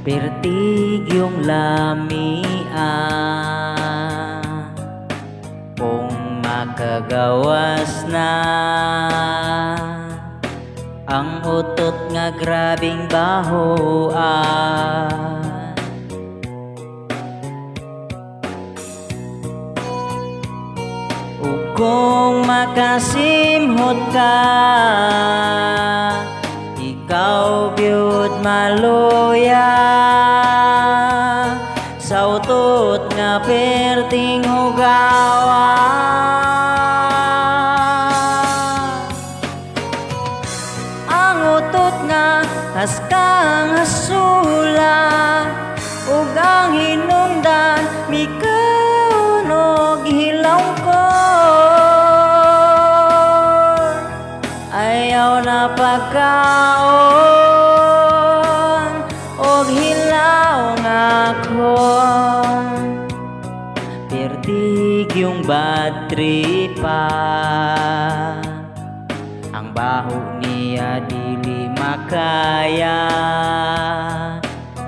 Pertig yung lamia kung makagawas na ang utot nga grabing bahoan. Ug kung makasimhot ka, ikaw gyud maluya sa utot nga perting hugawa. Ang utot nga haskang hasula ug ang hinungdan mikunog hilaw ko. Ayaw na pagkaon og hilaw nga kon. Pertig yung bad tripa, ang baho niya dili makaya.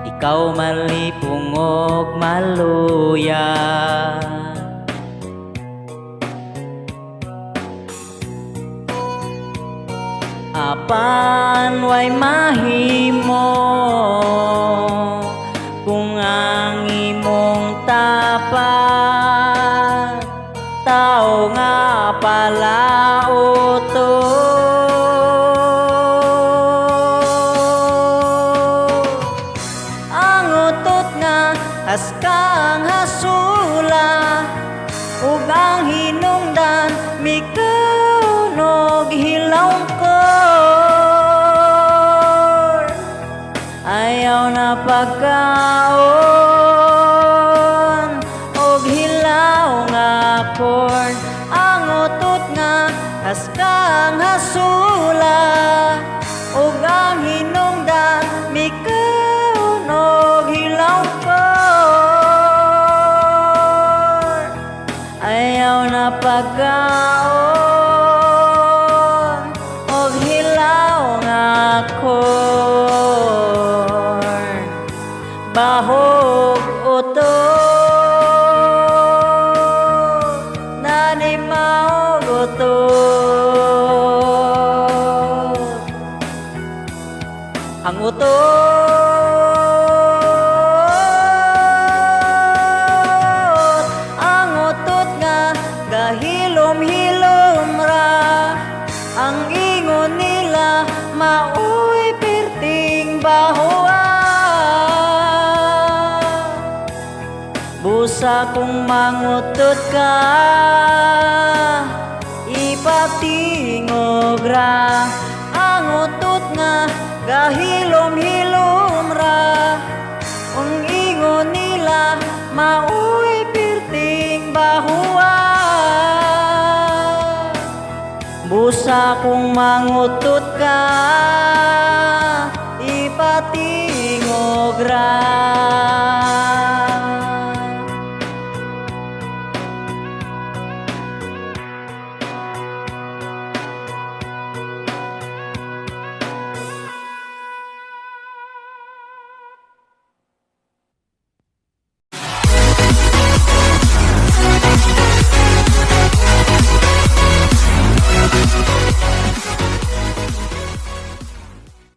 Ikaw malipong og maluya. Apan way mahimo kung ang imong tapat tao nga pala utot. Ang utot nga haskang hasula ug ang hinungdan mikunog hilaw ko. Ayaw na pagkaon og hilaw nga corn. Ang utot nga haskang hasula ug ang hinungdan mikunog hilaw corn. Ayaw na pagkaon og hilaw nga corn. Bahog utot, nanimaog utot. Ang utot nga gahilom-hilom ra. Ang ingon nila mauy perting bahoan. Busa kung mangutot ka, ipatingog ra. Ang utot nga gahilom-hilom ra. Ang ingon nila mauy perting bahoan. Busa kung mangutot ka, ipatingog ra.